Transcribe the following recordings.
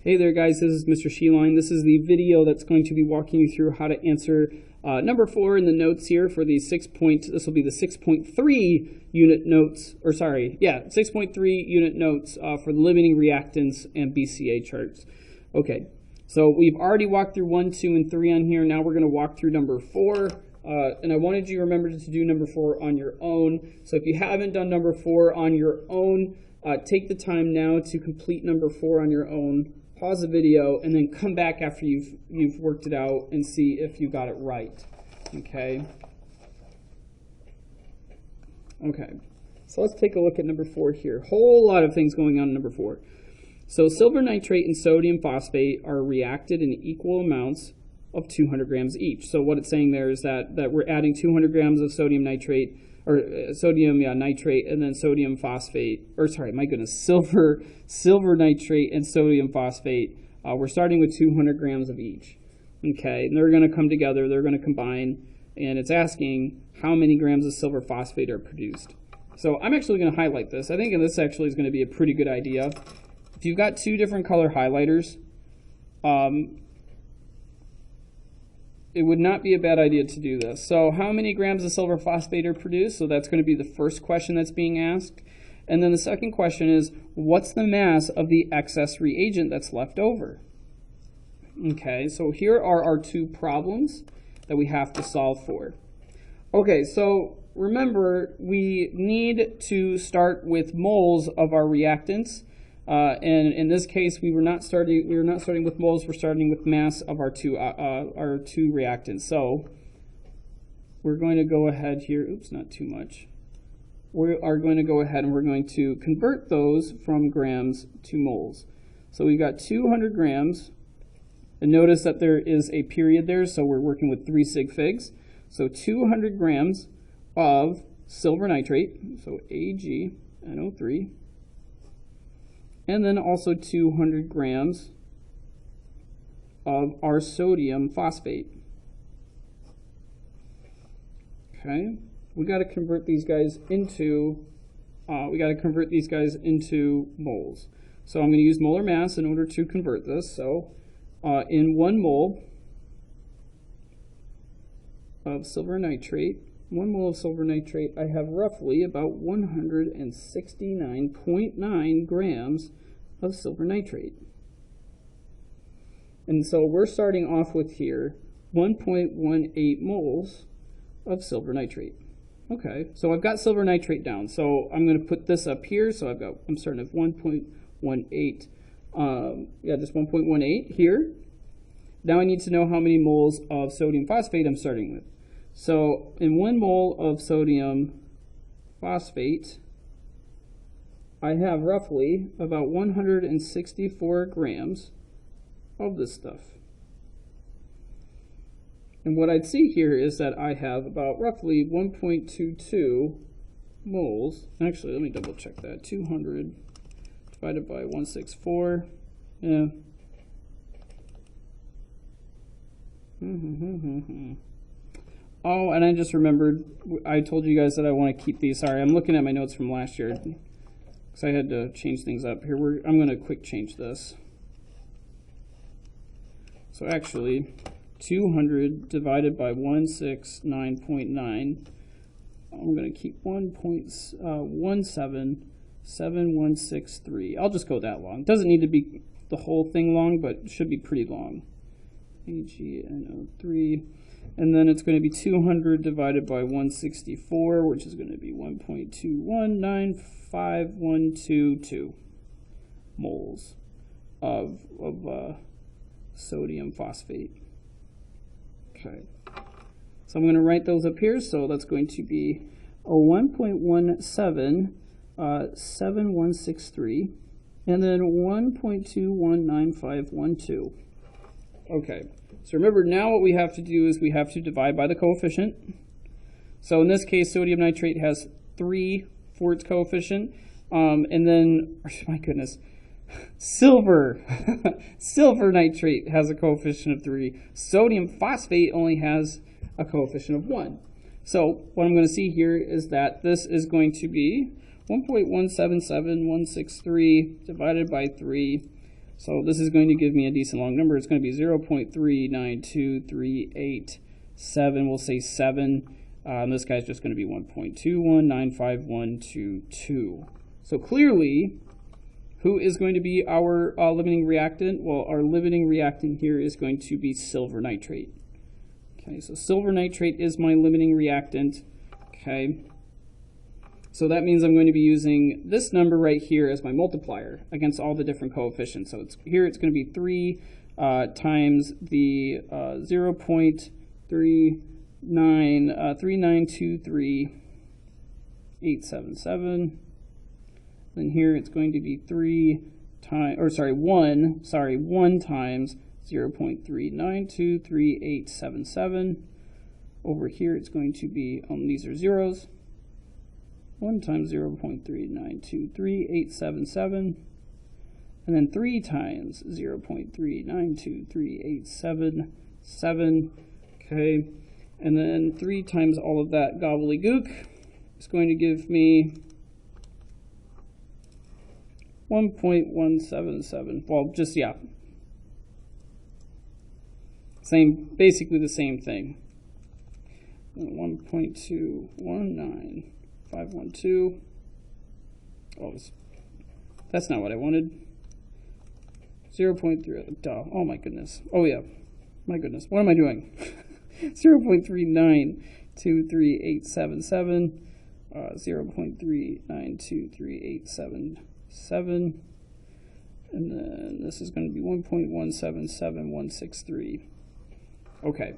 Hey there guys, this is Mr. Sheline. This is the video that's going to be walking you through how to answer number 4 in the notes here for the this will be the 6.3 unit notes, 6.3 unit notes for the limiting reactants and BCA charts. Okay, so we've already walked through 1, 2, and 3 on here. Now we're going to walk through number 4. And I wanted you to remember to do number 4 on your own. So if you haven't done number 4 on your own, take the time now to complete number 4 on your own. Pause the video and then come back after you've worked it out and see if you got it right. Okay. Okay. So let's take a look at number 4 here. Whole lot of things going on in number 4. So silver nitrate and sodium phosphate are reacted in equal amounts of 200 grams each. So what it's saying there is that we're adding 200 grams of sodium nitrate, or sodium nitrate, and then sodium phosphate, silver nitrate and sodium phosphate. We're starting with 200 grams of each. Okay, and they're going to come together, they're going to combine, and it's asking how many grams of silver phosphate are produced. So I'm actually going to highlight this. I think this actually is going to be a pretty good idea. If you've got 2 different color highlighters, it would not be a bad idea to do this. So how many grams of silver phosphate are produced? So that's going to be the first question that's being asked. And then the second question is, what's the mass of the excess reagent that's left over? Okay, so here are our 2 problems that we have to solve for. Okay, so remember, we need to start with moles of our reactants. And in this case, we were not starting with moles. We're starting with mass of our two reactants. So we're going to go ahead here. Oops, not too much. We are going to go ahead and we're going to convert those from grams to moles. So we've got 200 grams. And notice that there is a period there, so we're working with 3 sig figs. So 200 grams of silver nitrate, so AgNO3. And then also 200 grams of our sodium phosphate. Okay, we got to convert these guys into moles. So I'm going to use molar mass in order to convert this. So in 1 mole of silver nitrate, I have roughly about 169.9 grams of silver nitrate. And so we're starting off with here 1.18 moles of silver nitrate. Okay, so I've got silver nitrate down. So I'm going to put this up here. So I'm starting at 1.18. Just 1.18 here. Now I need to know how many moles of sodium phosphate I'm starting with. So in 1 mole of sodium phosphate, I have roughly about 164 grams of this stuff. And what I'd see here is that I have about roughly 1.22 moles. Actually, let me double check that. 200 divided by 164. Yeah. Oh, and I just remembered, I told you guys that I want to keep these. Sorry, I'm looking at my notes from last year, because I had to change things up. Here, I'm going to quick change this. So actually, 200 divided by 169.9, I'm going to keep 1.177163. I'll just go that long. It doesn't need to be the whole thing long, but it should be pretty long. AgNO3. And then it's going to be 200 divided by 164, which is going to be 1.2195122 moles of sodium phosphate. Okay. So I'm going to write those up here. So that's going to be a 1.177163 and then 1.219512. Okay. So remember, now what we have to do is we have to divide by the coefficient. So in this case, sodium nitrate has 3 for its coefficient. And then, my goodness, silver nitrate has a coefficient of 3. Sodium phosphate only has a coefficient of 1. So what I'm going to see here is that this is going to be 1.177163 divided by 3. So this is going to give me a decent long number. It's going to be 0.392387. We'll say 7. And this guy's just going to be 1.2195122. So clearly, who is going to be our limiting reactant? Well, our limiting reactant here is going to be silver nitrate. Okay, so silver nitrate is my limiting reactant. Okay, so that means I'm going to be using this number right here as my multiplier against all the different coefficients. So it's here it's going to be 3 times the 0.392387. Then here it's going to be 1 times 0.392387. Over here it's going to be, these are zeros, 1 times 0.392387, and then 3 times 0.392387, okay, and then 3 times all of that gobbledygook is going to give me 1.177. Well, just, yeah. Basically the same thing. 1.219512. Oh, that's not what I wanted. 0.3. Duh. Oh my goodness. Oh yeah. My goodness. What am I doing? 0.392387. 0.392387. And then this is going to be 1.177163. Okay.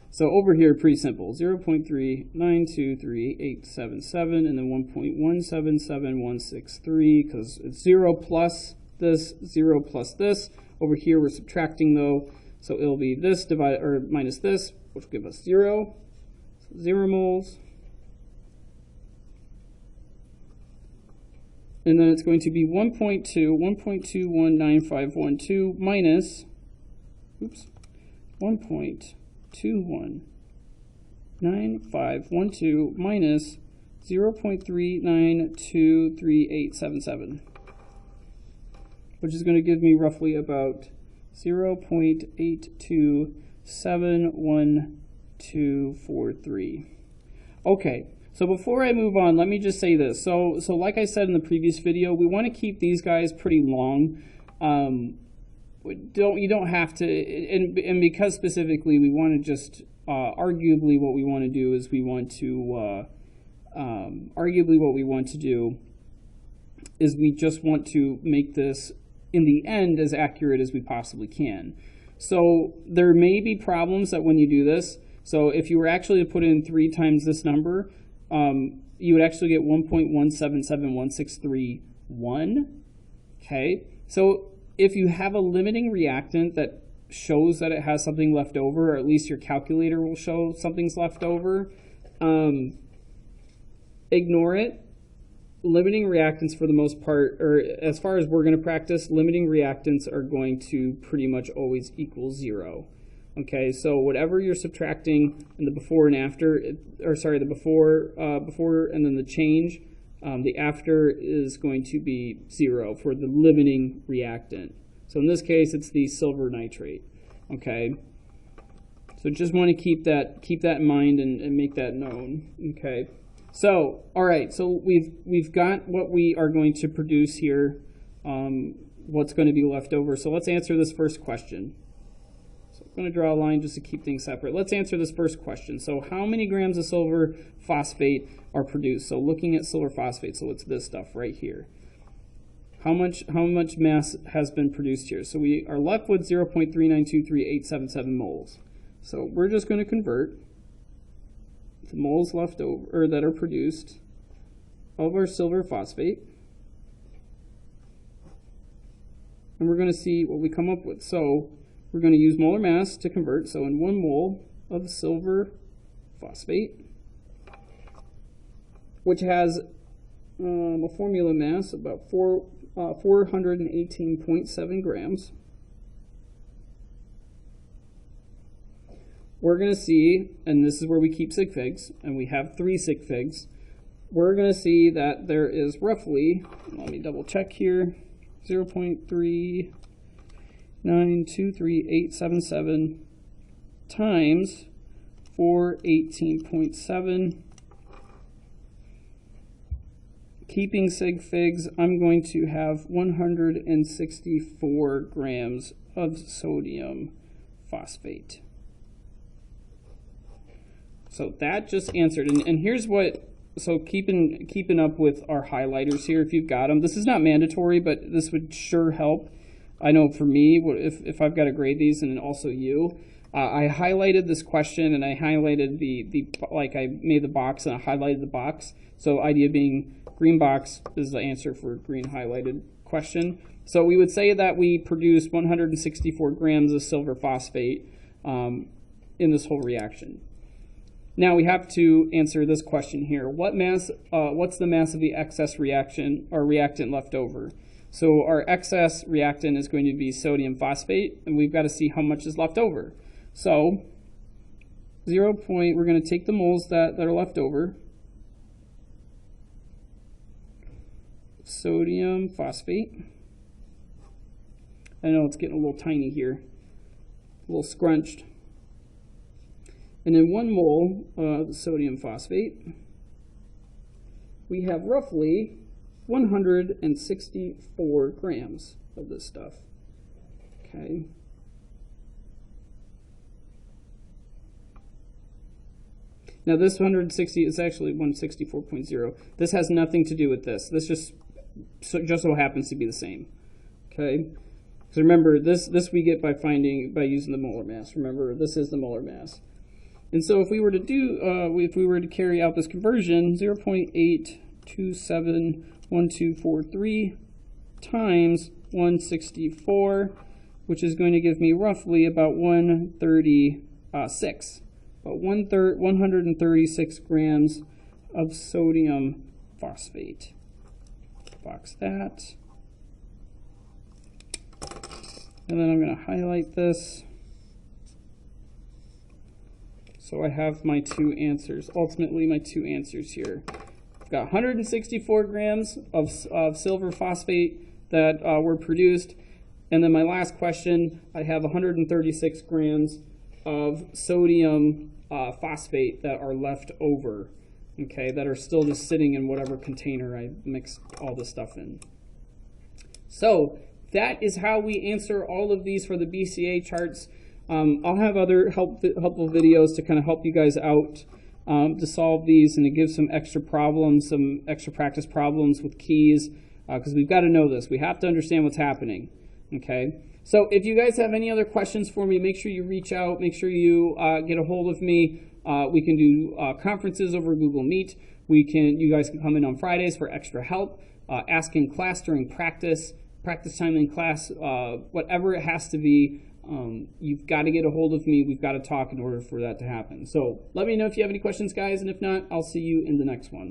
So over here, pretty simple. 0.392387, and then 1.177163, because it's 0 plus this, 0 plus this. Over here, we're subtracting though, so it'll be this divided or minus this, which will give us 0. So 0 moles. And then it's going to be 1.219512 minus, oops, 1.219512 minus 0.392387, which is going to give me roughly about 0.82711243. Okay. So before I move on, let me just say this. So like I said in the previous video, we want to keep these guys pretty long. You don't have to, and because specifically we want to just, arguably what we want to do is we just want to make this in the end as accurate as we possibly can. So there may be problems that when you do this. So if you were actually to put in 3 times this number, you would actually get 1.1771631. Okay, so if you have a limiting reactant that shows that it has something left over, or at least your calculator will show something's left over, ignore it. Limiting reactants for the most part, or as far as we're going to practice, limiting reactants are going to pretty much always equal 0. Okay, so whatever you're subtracting in the before and after, the before and then the change, the after is going to be 0 for the limiting reactant. So in this case, it's the silver nitrate. Okay, so just want to keep that in mind and make that known. Okay, so all right, so we've got what we are going to produce here, what's going to be left over. So let's answer this first question. I'm going to draw a line just to keep things separate. Let's answer this first question. So how many grams of silver phosphate are produced? So looking at silver phosphate, so it's this stuff right here. How much mass has been produced here? So we are left with 0.3923877 moles. So we're just going to convert the moles left over, or that are produced, of our silver phosphate. And we're going to see what we come up with. So we're going to use molar mass to convert. So in 1 mole of silver phosphate, which has a formula mass about 418.7 grams, we're going to see, and this is where we keep sig figs, and we have 3 sig figs, we're going to see that there is roughly, let me double check here, 0.3923877 times 418.7. Keeping sig figs, I'm going to have 164 grams of sodium phosphate. So that just answered. And here's what, so keeping up with our highlighters here, if you've got them. This is not mandatory, but this would sure help. I know for me, if I've got to grade these, and also you, I highlighted this question, and I highlighted like I made the box and I highlighted the box. So idea being green box is the answer for green highlighted question. So we would say that we produced 164 grams of silver phosphate in this whole reaction. Now we have to answer this question here. What's the mass of the excess reaction or reactant left over? So our excess reactant is going to be sodium phosphate, and we've got to see how much is left over. So we're going to take the moles that are left over. Sodium phosphate. I know it's getting a little tiny here, a little scrunched. And then 1 mole of sodium phosphate, we have roughly 164 grams of this stuff. Okay. Now this 160 is actually 164.0. This has nothing to do with this. This just so happens to be the same. Okay. So remember, this we get by using the molar mass. Remember, this is the molar mass. And so if we were to carry out this conversion, 0.8271243 times 164, which is going to give me roughly about 136. About 136 grams of sodium phosphate. Box that. And then I'm going to highlight this. So I have my two answers, ultimately my two answers here. I've got 164 grams of silver phosphate that were produced. And then my last question, I have 136 grams of sodium phosphate that are left over, okay, that are still just sitting in whatever container I mixed all this stuff in. So that is how we answer all of these for the BCA charts. I'll have other helpful videos to kind of help you guys out to solve these and to give some extra problems, some extra practice problems with keys, because we've got to know this. We have to understand what's happening, okay? So if you guys have any other questions for me, make sure you reach out. Make sure you get a hold of me. We can do conferences over Google Meet. You guys can come in on Fridays for extra help, ask in class during practice time in class, whatever it has to be. You've got to get a hold of me. We've got to talk in order for that to happen. So let me know if you have any questions, guys, and if not, I'll see you in the next one.